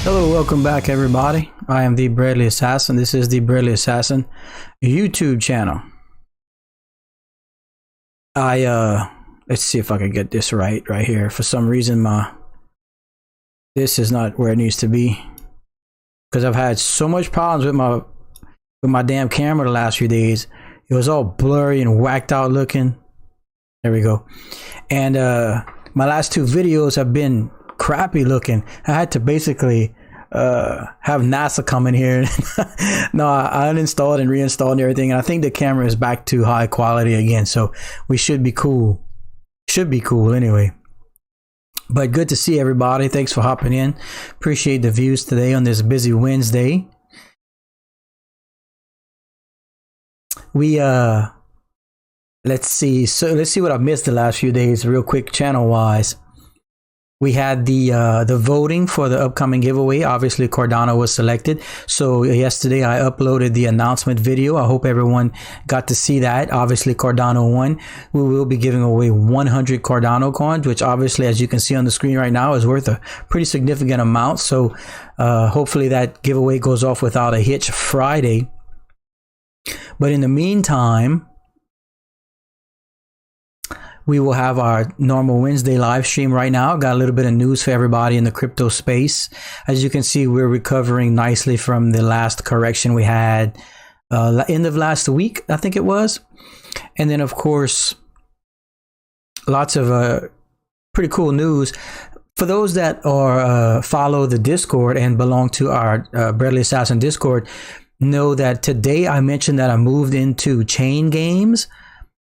Hello, welcome back everybody. I am the Bradley Assassin. This is the Bradley Assassin YouTube channel. Let's see if I can get this right here. For some reason this is not where it needs to be, because I've had so much problems with my damn camera the last few days. It was all blurry and whacked out looking. There we go. And my last two videos have been crappy looking. I had to basically have NASA come in here. No, I uninstalled and reinstalled and everything, and I think the camera is back to high quality again, so we should be cool. Should be cool anyway. But good to see everybody. Thanks for hopping in. Appreciate the views today on this busy Wednesday. We let's see what I've missed the last few days real quick channel wise. We had the voting for the upcoming giveaway. Obviously Cardano was selected, so yesterday I uploaded the announcement video. I hope everyone got to see that. Obviously Cardano won. We will be giving away 100 Cardano coins, which obviously, as you can see on the screen right now, is worth a pretty significant amount. So hopefully that giveaway goes off without a hitch Friday. But in the meantime, we will have our normal Wednesday live stream right now. Got a little bit of news for everybody in the crypto space. As you can see, we're recovering nicely from the last correction we had end of last week, I think it was. And then, of course, lots of pretty cool news. For those that are follow the Discord and belong to our Bradley Assassin Discord, know that today I mentioned that I moved into chain games.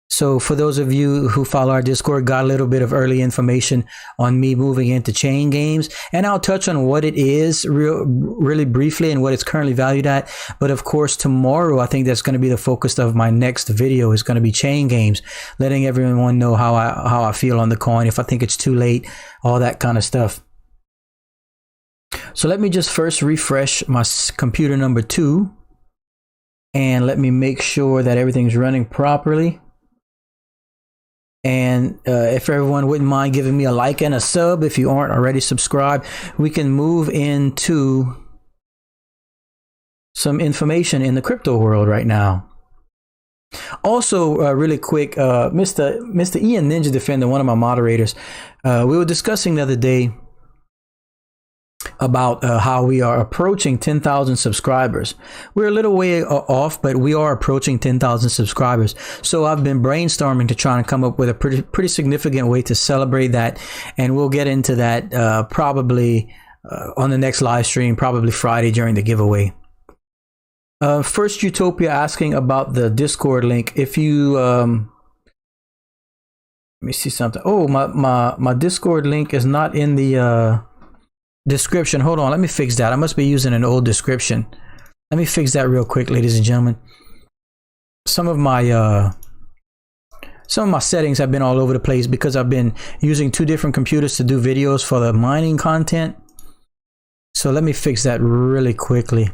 So for those of you who follow our Discord, got a little bit of early information on me moving into chain games, and I'll touch on what it is really briefly and what it's currently valued at. But of course, tomorrow, I think that's going to be the focus of my next video, is going to be chain games, letting everyone know how I feel on the coin, if I think it's too late, all that kind of stuff. So let me just first refresh my computer number 2, and let me make sure that everything's running properly. And if everyone wouldn't mind giving me a like and a sub if you aren't already subscribed, we can move into some information in the crypto world right now. Also, really quick, Mr. Ian Ninja Defender, one of my moderators, we were discussing the other day about how we are approaching 10,000 subscribers. We're a little way off, but we are approaching 10,000 subscribers. So I've been brainstorming to try and come up with a pretty significant way to celebrate that, and we'll get into that probably on the next live stream, probably Friday during the giveaway. First Utopia asking about the Discord link. If you let me see something. Oh, my Discord link is not in the description. Hold on, let me fix that. I must be using an old description. Let me fix that real quick, ladies and gentlemen. Some of my settings have been all over the place because I've been using 2 different computers to do videos for the mining content. So let me fix that really quickly.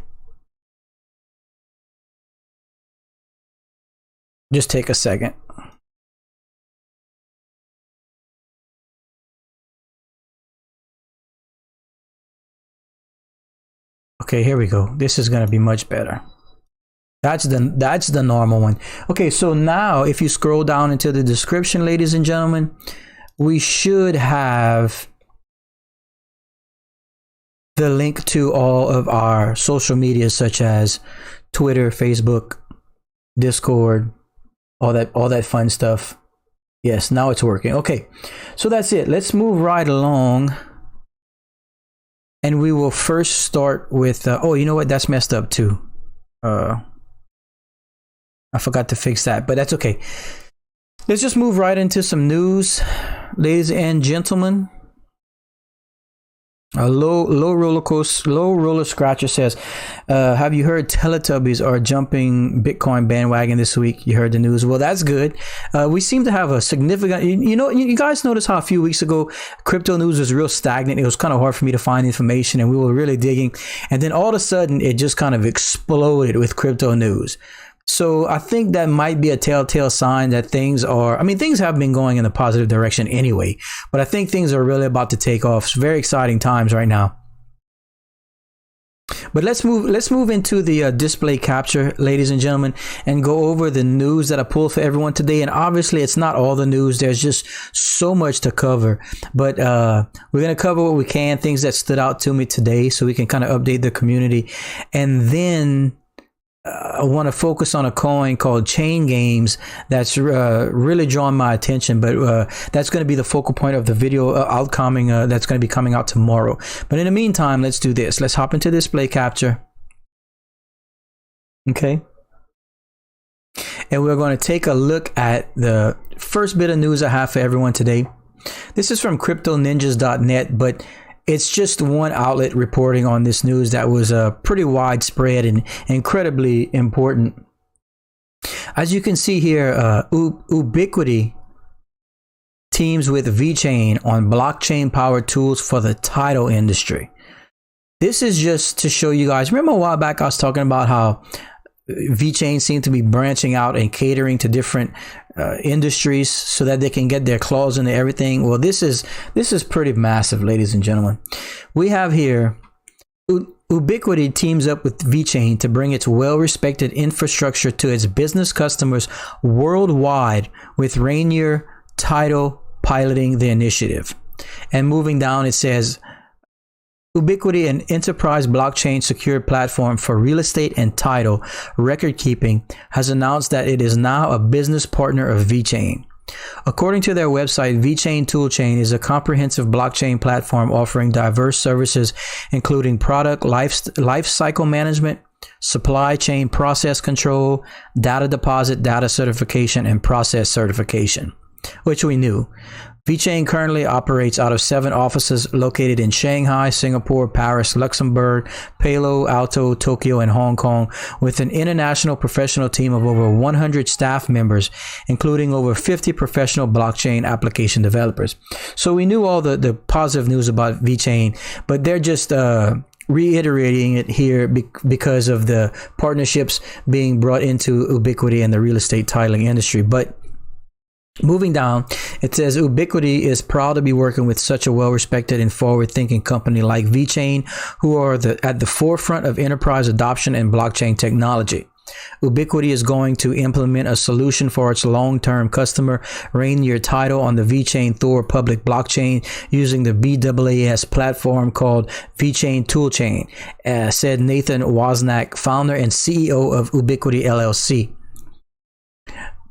Just take a second. Okay, here we go. This is going to be much better. That's the normal one. Okay, so now if you scroll down into the description, ladies and gentlemen, we should have the link to all of our social media, such as Twitter, Facebook, Discord, all that fun stuff. Yes, now it's working. Okay, so that's it. Let's move right along. And we will first start with, oh, you know what? That's messed up too. I forgot to fix that, but that's okay. Let's just move right into some news, ladies and gentlemen. A low roller scratcher says, have you heard Teletubbies are jumping Bitcoin bandwagon this week? You heard the news. Well, that's good. We seem to have a significant, you guys notice how a few weeks ago crypto news was real stagnant. It was kind of hard for me to find information, and we were really digging, and then all of a sudden it just kind of exploded with crypto news. So I think that might be a telltale sign that things have been going in a positive direction anyway, but I think things are really about to take off. It's very exciting times right now. But let's move into the display capture, ladies and gentlemen, and go over the news that I pulled for everyone today. And obviously, it's not all the news. There's just so much to cover. But we're going to cover what we can, things that stood out to me today, so we can kind of update the community. And then I want to focus on a coin called Chain Games that's really drawn my attention, but that's going to be the focal point of the video outcoming that's going to be coming out tomorrow. But in the meantime, let's do this. Let's hop into display capture. Okay. And we're going to take a look at the first bit of news I have for everyone today. This is from cryptoninjas.net, but it's just one outlet reporting on this news that was pretty widespread and incredibly important. As you can see here, Ubiquity teams with Vechain on blockchain-powered tools for the title industry. This is just to show you guys. Remember a while back I was talking about how Vechain seemed to be branching out and catering to different industries so that they can get their claws into everything. Well, this is pretty massive, ladies and gentlemen. We have here Ubiquity teams up with Vechain to bring its well-respected infrastructure to its business customers worldwide, with Rainier Title piloting the initiative. And moving down, it says Ubiquity, an enterprise blockchain secured platform for real estate and title record keeping, has announced that it is now a business partner of Vechain. According to their website, Vechain Toolchain is a comprehensive blockchain platform offering diverse services, including product life cycle management, supply chain process control, data deposit, data certification, and process certification, which we knew. Vechain currently operates out of 7 offices located in Shanghai, Singapore, Paris, Luxembourg, Palo Alto, Tokyo, and Hong Kong, with an international professional team of over 100 staff members, including over 50 professional blockchain application developers. So we knew all the positive news about Vechain, but they're just reiterating it here because of the partnerships being brought into Ubiquity and the real estate titling industry. But moving down, it says Ubiquity is proud to be working with such a well-respected and forward-thinking company like Vechain, who are at the forefront of enterprise adoption and blockchain technology. Ubiquity is going to implement a solution for its long-term customer, Rainier Title, on the Vechain Thor public blockchain using the BaaS platform called Vechain Toolchain, said Nathan Wozniak, founder and CEO of Ubiquity LLC.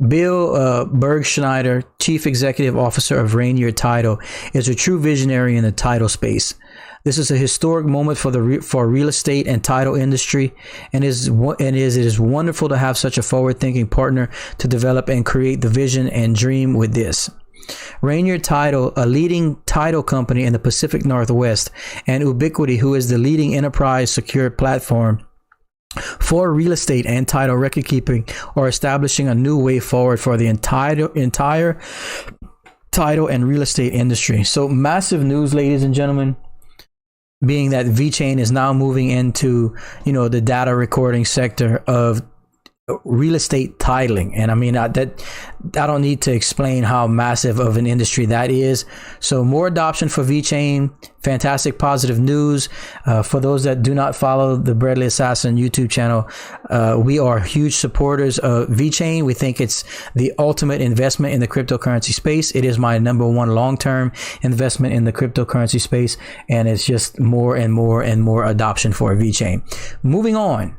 Bill Bergschneider, Chief Executive Officer of Rainier Title, is a true visionary in the title space. This is a historic moment for real estate and title industry, and it is wonderful to have such a forward-thinking partner to develop and create the vision and dream with this. Rainier Title, a leading title company in the Pacific Northwest, and Ubiquity, who is the leading enterprise secured platform for real estate and title record keeping, are establishing a new way forward for the entire title and real estate industry. So massive news, ladies and gentlemen, being that Vechain is now moving into, the data recording sector of real estate titling. And I mean, I don't need to explain how massive of an industry that is. So more adoption for Vechain. Fantastic positive news. For those that do not follow the Bradley Assassin YouTube channel, we are huge supporters of Vechain. We think it's the ultimate investment in the cryptocurrency space. It is my number one long-term investment in the cryptocurrency space, and it's just more and more and more adoption for Vechain. Moving on.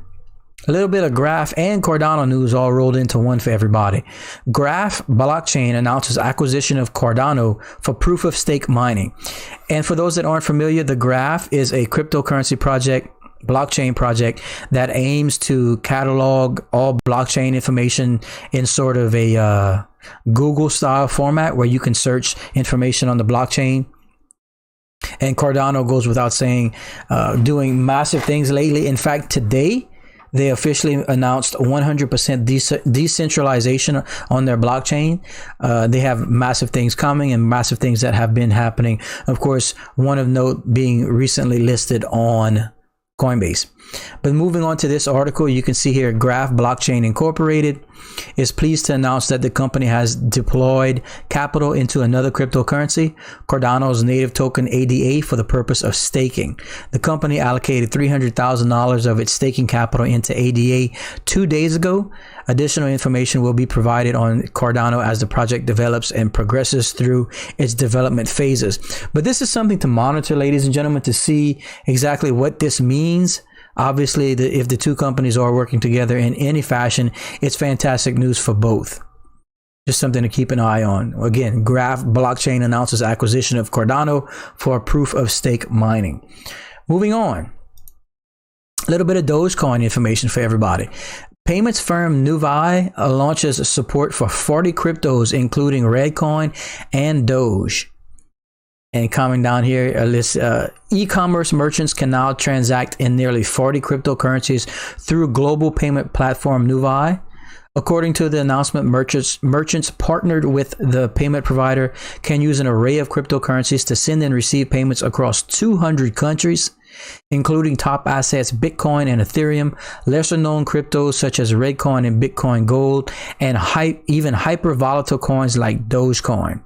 A little bit of Graph and Cardano news all rolled into one for everybody. Graph Blockchain announces acquisition of Cardano for proof of stake mining. And for those that aren't familiar, the Graph is a cryptocurrency blockchain project that aims to catalog all blockchain information in sort of a Google style format where you can search information on the blockchain. And Cardano goes without saying, doing massive things lately. In fact, today, they officially announced 100% decentralization on their blockchain. They have massive things coming and massive things that have been happening. Of course, one of note being recently listed on Coinbase. But moving on to this article, you can see here Graph Blockchain Incorporated is pleased to announce that the company has deployed capital into another cryptocurrency, Cardano's native token ADA, for the purpose of staking. The company allocated $300,000 of its staking capital into ADA 2 days ago. Additional information will be provided on Cardano as the project develops and progresses through its development phases. But this is something to monitor, ladies and gentlemen, to see exactly what this means. Obviously, if the two companies are working together in any fashion, it's fantastic news for both. Just something to keep an eye on. Again, Graph Blockchain announces acquisition of Cardano for proof of stake mining. Moving on, a little bit of Dogecoin information for everybody. Payments firm Nuvei launches support for 40 cryptos, including Vechain and Doge. And coming down here, a list, e-commerce merchants can now transact in nearly 40 cryptocurrencies through global payment platform Nuvei. According to the announcement, merchants partnered with the payment provider can use an array of cryptocurrencies to send and receive payments across 200 countries, including top assets Bitcoin and Ethereum, lesser known cryptos such as Vechain and Bitcoin Gold, and even hyper volatile coins like Dogecoin.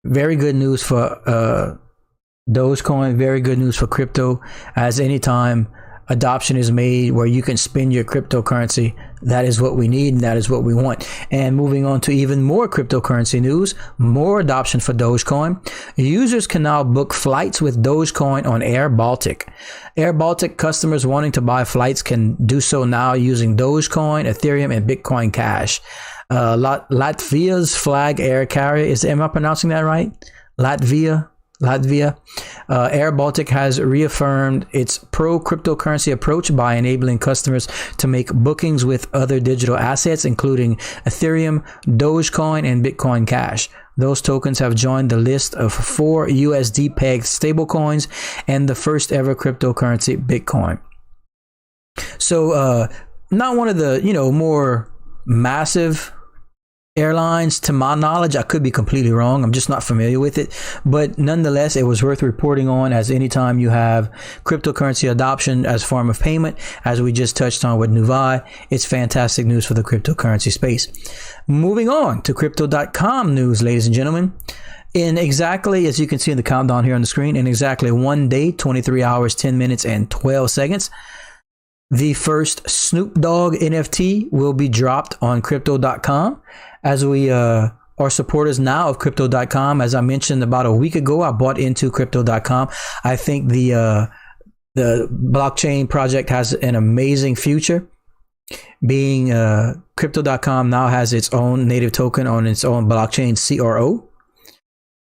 Very good news for Dogecoin, very good news for crypto, as anytime adoption is made where you can spend your cryptocurrency, that is what we need and that is what we want. And moving on to even more cryptocurrency news, more adoption for Dogecoin. Users can now book flights with Dogecoin on Air Baltic. Air Baltic customers wanting to buy flights can do so now using Dogecoin, Ethereum, and Bitcoin Cash. Latvia's flag air carrier am I pronouncing that right? Latvia. Air Baltic has reaffirmed its pro-cryptocurrency approach by enabling customers to make bookings with other digital assets, including Ethereum, Dogecoin, and Bitcoin Cash. Those tokens have joined the list of 4 USD-pegged stablecoins and the first ever cryptocurrency, Bitcoin. So, not one of the, more massive airlines, to my knowledge. I could be completely wrong. I'm just not familiar with it. But nonetheless, it was worth reporting on, as anytime you have cryptocurrency adoption as form of payment, as we just touched on with Nuvei, it's fantastic news for the cryptocurrency space. Moving on to crypto.com news, ladies and gentlemen. In exactly, as you can see in the countdown here on the screen, in exactly 1 day, 23 hours, 10 minutes, and 12 seconds, the first Snoop Dogg NFT will be dropped on crypto.com. As we are supporters now of crypto.com, as I mentioned about a week ago, I bought into crypto.com. I think the blockchain project has an amazing future. Being crypto.com now has its own native token on its own blockchain, CRO,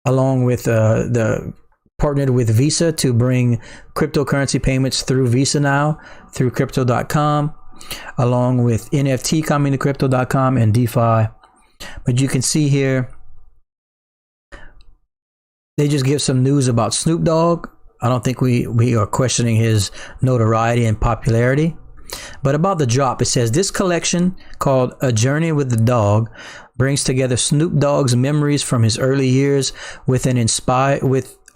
along with the partnered with Visa to bring cryptocurrency payments through Visa now, through crypto.com, along with NFT coming to crypto.com and DeFi. But you can see here, they just give some news about Snoop Dogg. I don't think we are questioning his notoriety and popularity. But about the drop, it says this collection, called A Journey with the Dog, brings together Snoop Dogg's memories from his early years with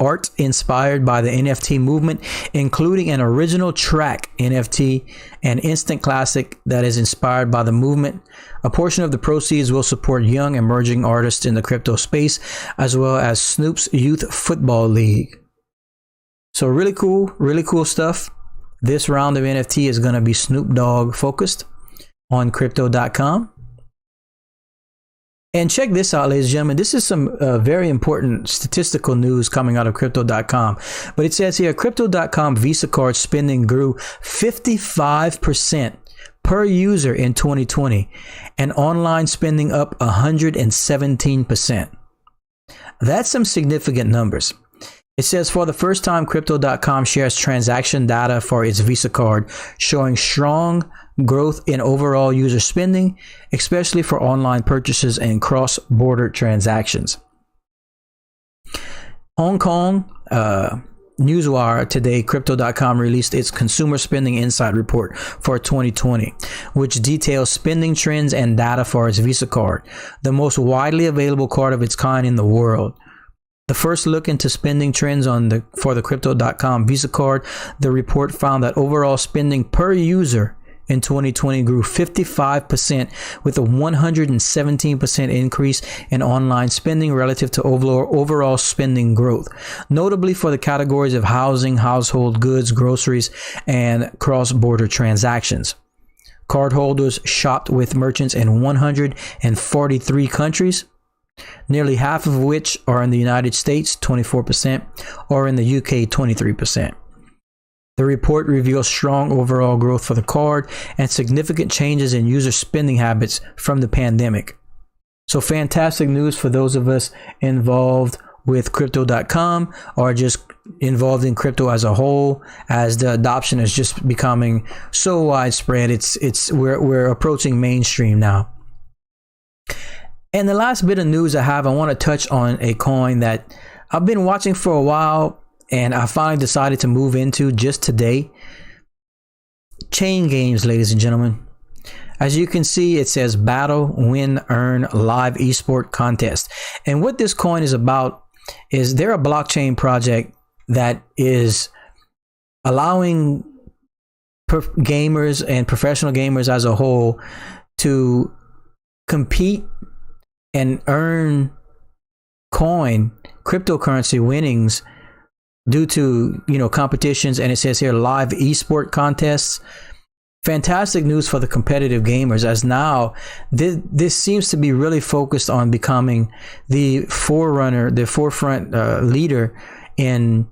art inspired by the NFT movement, including an original track NFT, an instant classic that is inspired by the movement. A portion of the proceeds will support young emerging artists in the crypto space, as well as Snoop's Youth Football League. So really cool stuff. This round of NFT is going to be Snoop Dogg focused on crypto.com. And check this out, ladies and gentlemen. This is some very important statistical news coming out of crypto.com. But it says here, crypto.com Visa card spending grew 55% per user in 2020, and online spending up 117%. That's some significant numbers. It says for the first time, crypto.com shares transaction data for its Visa card, showing strong growth in overall user spending, especially for online purchases and cross-border transactions. Hong Kong Newswire today, crypto.com released its Consumer Spending Insight Report for 2020, which details spending trends and data for its Visa card, the most widely available card of its kind in the world. The first look into spending trends for the crypto.com Visa card, the report found that overall spending per user in 2020 grew 55%, with a 117% increase in online spending relative to overall spending growth, notably for the categories of housing, household goods, groceries, and cross-border transactions. Cardholders shopped with merchants in 143 countries, nearly half of which are in the United States, 24%, or in the UK, 23%. The report reveals strong overall growth for the card and significant changes in user spending habits from the pandemic. So fantastic news for those of us involved with crypto.com or just involved in crypto as a whole, as the adoption is just becoming so widespread. We're approaching mainstream now. And the last bit of news I want to touch on a coin that I've been watching for a while and I finally decided to move into just today. Chain games, ladies and gentlemen. As you can see, it says Battle, Win, Earn, Live Esport Contest. And what this coin is about is they're a blockchain project that is allowing gamers and professional gamers as a whole to compete and earn cryptocurrency winnings due to, competitions. And it says here live esport contests. Fantastic news for the competitive gamers, as now this seems to be really focused on becoming the forefront leader in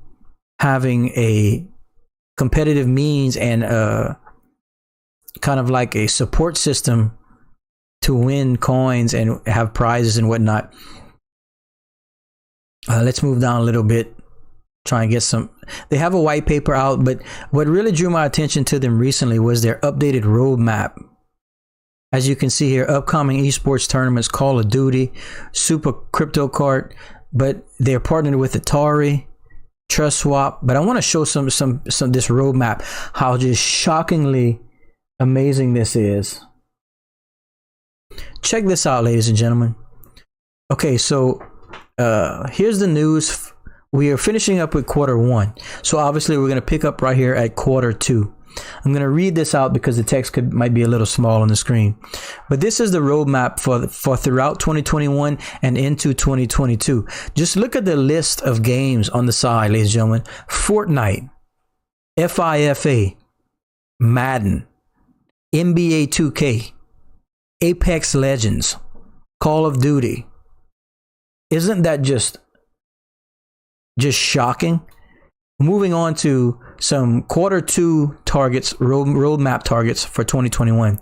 having a competitive means and kind of like a support system to win coins and have prizes and whatnot. Let's move down a little bit. Try and get some. They have a white paper out, but what really drew my attention to them recently was their updated roadmap. As you can see here, upcoming esports tournaments, Call of Duty, Super Crypto Kart, but they're partnered with Atari, Trust Swap. But I want to show some this roadmap, how just shockingly amazing this is. Check this out, ladies and gentlemen. Okay, so here's the news. We are finishing up with quarter one. So obviously we're going to pick up right here at quarter two. I'm going to read this out because the text might be a little small on the screen. But this is the roadmap for throughout 2021 and into 2022. Just look at the list of games on the side, ladies and gentlemen. Fortnite, FIFA, Madden, NBA 2K, Apex Legends, Call of Duty. Isn't that just shocking? Moving on to some quarter two targets, roadmap targets for 2021.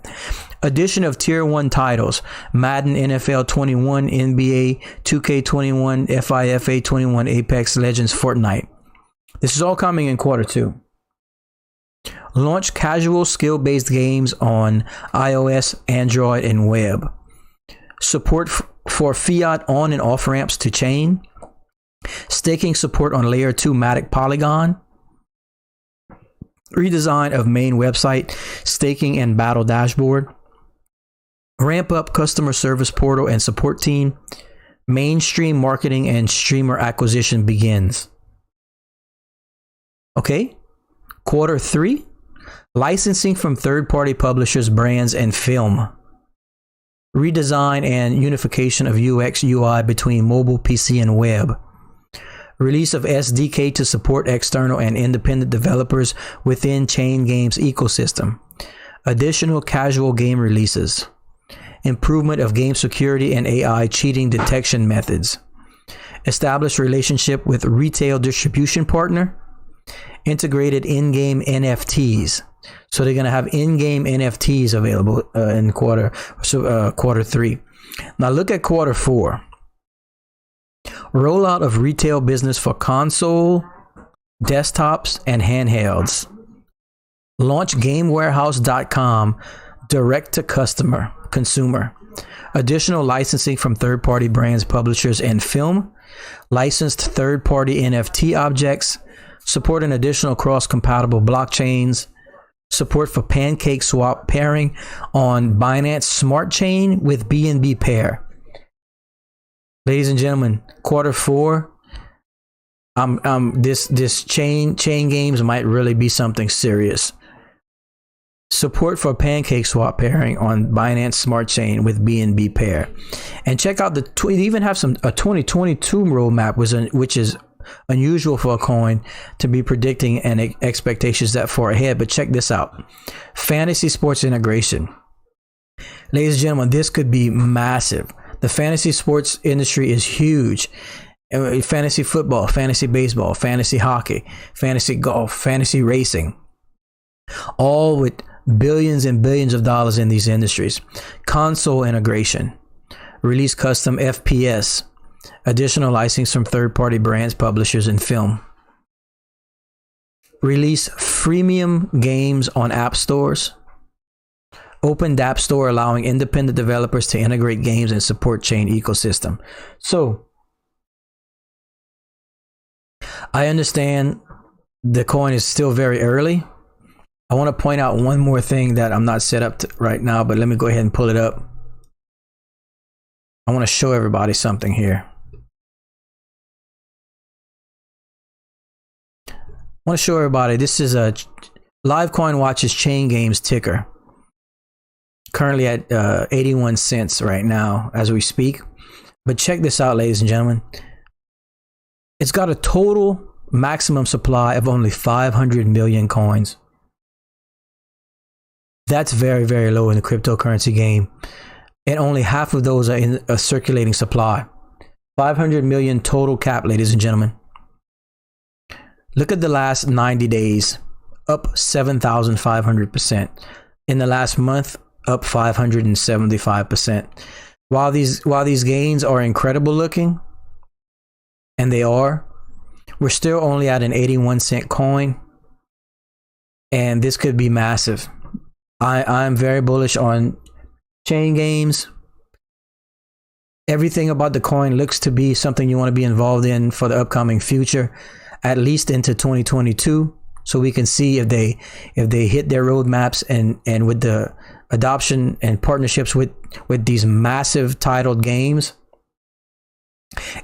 Addition of tier 1 titles: Madden, NFL 21, NBA 2K21, FIFA 21, Apex Legends, Fortnite. This is all coming in quarter two. Launch casual skill-based games on iOS, Android, and web. Support for fiat on and off ramps to chain. Staking support on layer 2 Matic Polygon. Redesign of main website, staking and battle dashboard. Ramp up customer service portal and support team. Mainstream marketing and streamer acquisition begins. Okay. Quarter 3. Licensing from third-party publishers, brands, and film. Redesign and unification of UX UI between mobile, PC, and web. Release of SDK to support external and independent developers within Chain Games ecosystem. Additional casual game releases. Improvement of game security and AI cheating detection methods. Establish relationship with retail distribution partner. Integrated in-game NFTs. So they're going to have in-game NFTs available in quarter 3. Now look at quarter 4. Rollout of retail business for console, desktops, and handhelds. Launch GameWarehouse.com direct to consumer. Additional licensing from third-party brands, publishers, and film. Licensed third-party NFT objects. Support an additional cross-compatible blockchains. Support for Pancake Swap pairing on Binance Smart Chain with BNB Pair. Ladies and gentlemen, quarter 4, This chain games might really be something serious. Support for pancake swap pairing on Binance Smart Chain with BNB pair, and check out they even have a 2022 roadmap, which is unusual for a coin to be predicting and expectations that far ahead. But check this out: fantasy sports integration. Ladies and gentlemen, this could be massive. The fantasy sports industry is huge. Fantasy football, fantasy baseball, fantasy hockey, fantasy golf, fantasy racing, all with billions and billions of dollars in these industries. Console integration, release custom FPS, additional license from third-party brands, publishers, and film. Release freemium games on app stores. Open App Store, allowing independent developers to integrate games and support chain ecosystem. So I understand the coin is still very early. I want to point out one more thing that I'm not set up to right now, but let me go ahead and pull it up. I want to show everybody something here. I want to show everybody, this is a Livecoin Watch's Chain Games ticker. Currently at 81 cents right now as we speak. But check this out, ladies and gentlemen. It's got a total maximum supply of only 500 million coins. That's very, very low in the cryptocurrency game. And only half of those are in a circulating supply. 500 million total cap, ladies and gentlemen. Look at the last 90 days, up 7,500%. In the last month, up 575%. While these gains are incredible looking, and they are, we're still only at an 81 cent coin, and this could be massive. I'm very bullish on chain games. Everything about the coin looks to be something you want to be involved in for the upcoming future, at least into 2022, so we can see if they hit their roadmaps, and with the adoption and partnerships with these massive titled games.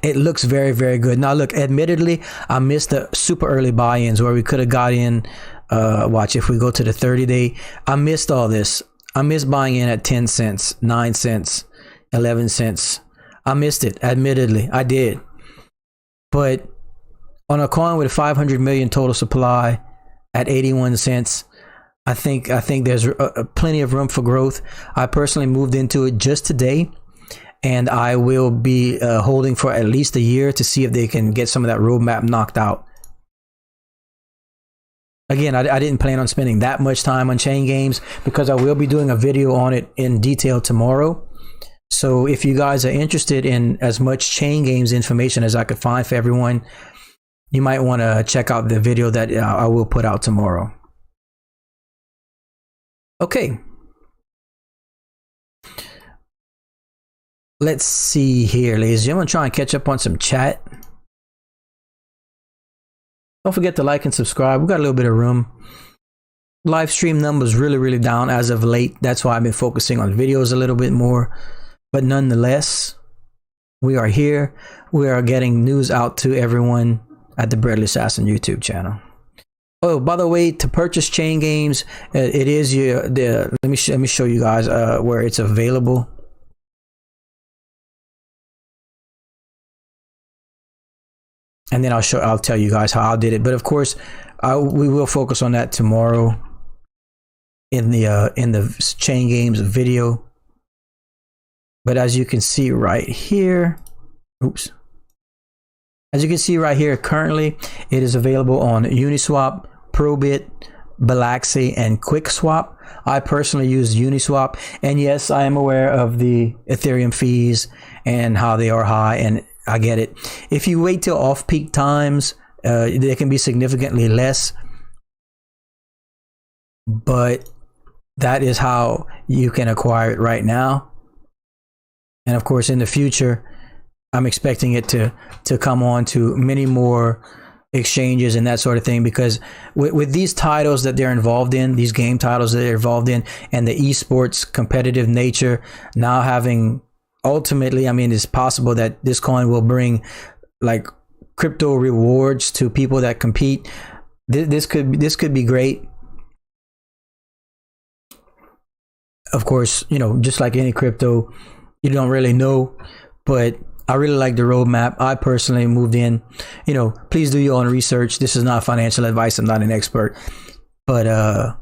It looks very, very good. Now look, admittedly, I missed the super early buy-ins where we could have got in. Watch, if we go to the 30-day, I missed all this. I missed buying in at 10 cents, 9 cents, 11 cents. I missed it, admittedly, I did. But on a coin with 500 million total supply at 81 cents, I think there's plenty of room for growth. I personally moved into it just today, and I will be holding for at least a year to see if they can get some of that roadmap knocked out. Again, I didn't plan on spending that much time on chain games because I will be doing a video on it in detail tomorrow. So if you guys are interested in as much chain games information as I could find for everyone, you might want to check out the video that I will put out tomorrow. Okay. Let's see here, ladies and gentlemen. Try and catch up on some chat. Don't forget to like and subscribe. We got a little bit of room. Live stream numbers really down as of late. That's why I've been focusing on videos a little bit more. But nonetheless, we are here. We are getting news out to everyone at the Breadly Assassin YouTube channel. Oh, by the way, to purchase chain games, it is let me show you guys where it's available. And then I'll tell you guys how I did it. But of course, we will focus on that tomorrow in the chain games video. But as you can see right here, as you can see right here, currently it is available on Uniswap, Probit, Balaxy, and QuickSwap. I personally use Uniswap, and yes, I am aware of the Ethereum fees and how they are high, and I get it. If you wait till off-peak times, they can be significantly less, but that is how you can acquire it right now. And of course, in the future, I'm expecting it to come on to many more exchanges and that sort of thing, because with these titles that they're involved in, these game titles that they're involved in, and the esports competitive nature, now having ultimately, I mean, it's possible that this coin will bring like crypto rewards to people that compete. This could be great. Of course, just like any crypto, you don't really know, but I really like the roadmap. I personally moved in. Please do your own research. This is not financial advice. I'm not an expert, but I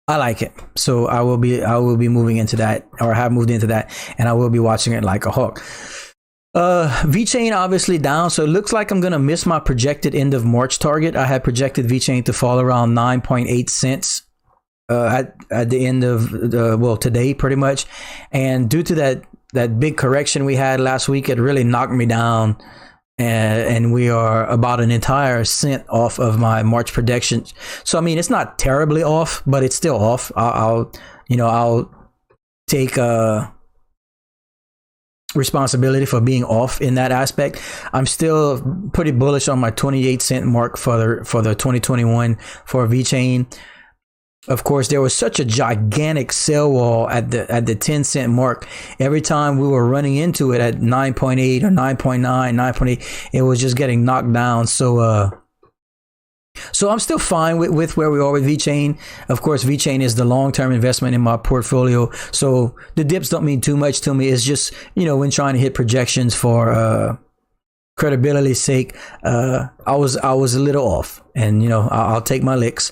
like it. So I will be moving into that, or have moved into that, and I will be watching it like a hawk. Vechain obviously down, so it looks like I'm gonna miss my projected end of March target. I had projected Vechain to fall around 9.8 cents at the end of today, pretty much, and due to that big correction we had last week, it really knocked me down, and we are about an entire cent off of my March predictions. So I mean, it's not terribly off, but it's still off. I'll take responsibility for being off in that aspect. I'm still pretty bullish on my 28 cent mark for the 2021 for Vechain. Of course, there was such a gigantic sell wall at the 10 cent mark. Every time we were running into it at 9.8 or 9.9, 9.8, it was just getting knocked down. So I'm still fine with where we are with Vechain. Of course, Vechain is the long-term investment in my portfolio. So the dips don't mean too much to me. It's just, when trying to hit projections for credibility's sake, I was a little off, and I'll take my licks.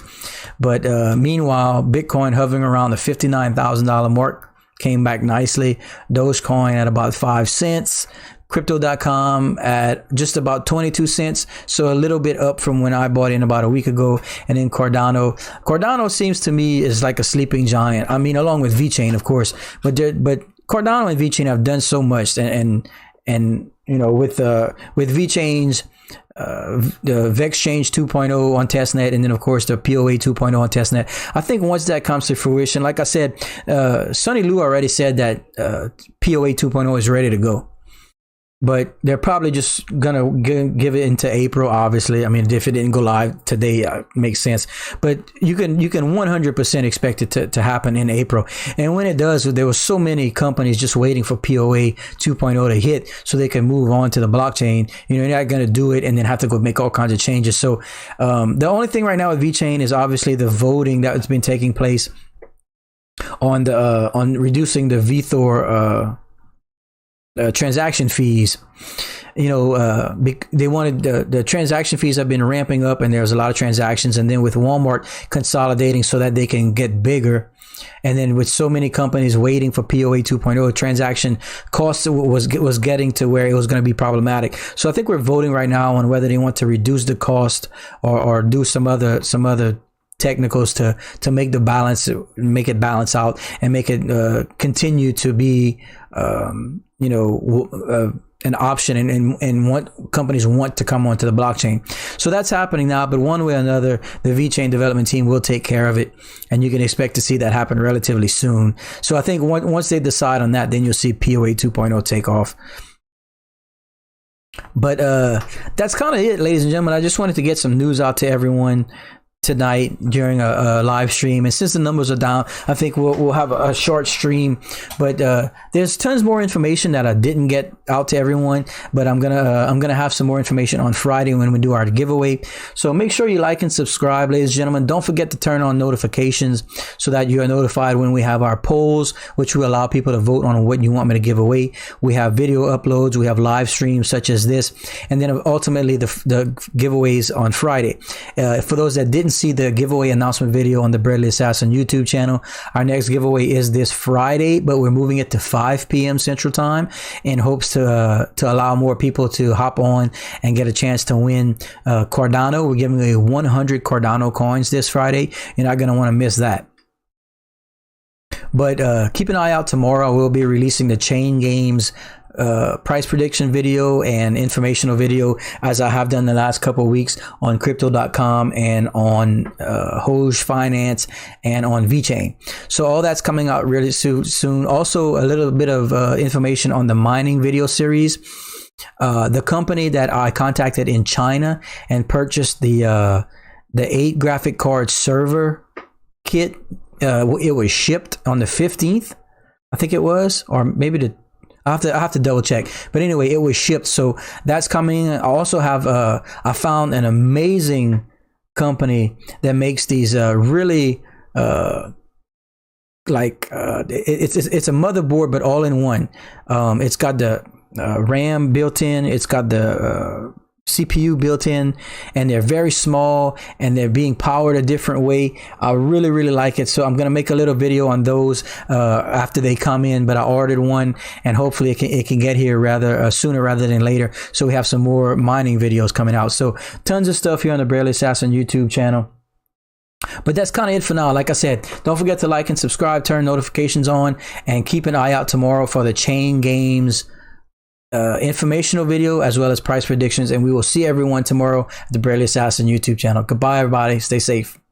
But meanwhile, Bitcoin hovering around the $59,000 mark, came back nicely. Dogecoin at about 5 cents. Crypto.com at just about 22 cents, so a little bit up from when I bought in about a week ago. And then Cardano seems to me is like a sleeping giant. I mean, along with Vechain, of course, but Cardano and Vechain have done so much, and with Vechain's the Vechain 2.0 on testnet, and then of course the POA 2.0 on testnet. I think once that comes to fruition, like I said, Sonny Liu already said that POA 2.0 is ready to go. But they're probably just gonna give it into April. Obviously, I mean, if it didn't go live today, makes sense. But you can 100% expect it to happen in April. And when it does, there were so many companies just waiting for POA 2.0 to hit so they can move on to the blockchain. You're not gonna do it and then have to go make all kinds of changes. So the only thing right now with Vechain is obviously the voting that's been taking place on reducing the VeThor transaction fees. They wanted the transaction fees have been ramping up, and there's a lot of transactions, and then with Walmart consolidating so that they can get bigger, and then with so many companies waiting for POA 2.0, transaction costs was getting to where it was going to be problematic. So I think we're voting right now on whether they want to reduce the cost or do some other technicals to make the balance, make it balance out, and make it continue to be an option, and what companies want to come onto the blockchain. So that's happening now, but one way or another, the Vechain development team will take care of it, and you can expect to see that happen relatively soon. So I think once they decide on that, then you'll see POA 2.0 take off. But that's kind of it, ladies and gentlemen. I just wanted to get some news out to everyone tonight during a live stream, and since the numbers are down, I think we'll have a short stream. But there's tons more information that I didn't get out to everyone, but I'm gonna have some more information on Friday when we do our giveaway. So make sure you like and subscribe, ladies and gentlemen. Don't forget to turn on notifications so that you are notified when we have our polls, which will allow people to vote on what you want me to give away. We have video uploads, we have live streams such as this, and then ultimately the giveaways on Friday. For those that didn't see the giveaway announcement video on the Breadly Assassin YouTube channel, our next giveaway is this Friday, but we're moving it to 5 p.m. Central Time in hopes to allow more people to hop on and get a chance to win Cardano. We're giving away 100 Cardano coins this Friday. You're not going to want to miss that. But keep an eye out tomorrow. We'll be releasing the Chain Games price prediction video and informational video, as I have done the last couple of weeks on crypto.com and on Hoj Finance and on Vechain. So all that's coming out really soon. Also a little bit of information on the mining video series. The company that I contacted in China and purchased the 8 graphic card server kit, it was shipped on the 15th, I think it was, or maybe I have to double check. But anyway, it was shipped, so that's coming in. I also have I found an amazing company that makes these really it's a motherboard, but all in one. It's got the RAM built in. It's got the CPU built in, and they're very small, and they're being powered a different way. I really like it, so I'm gonna make a little video on those after they come in. But I ordered one, and hopefully it can get here rather sooner rather than later, so we have some more mining videos coming out. So tons of stuff here on the Barely Assassin YouTube channel. But that's kind of it for now. Like I said, don't forget to like and subscribe, turn notifications on, and keep an eye out tomorrow for the Chain Games informational video as well as price predictions. And we will see everyone tomorrow at the Barely Assassin YouTube channel. Goodbye, everybody. Stay safe.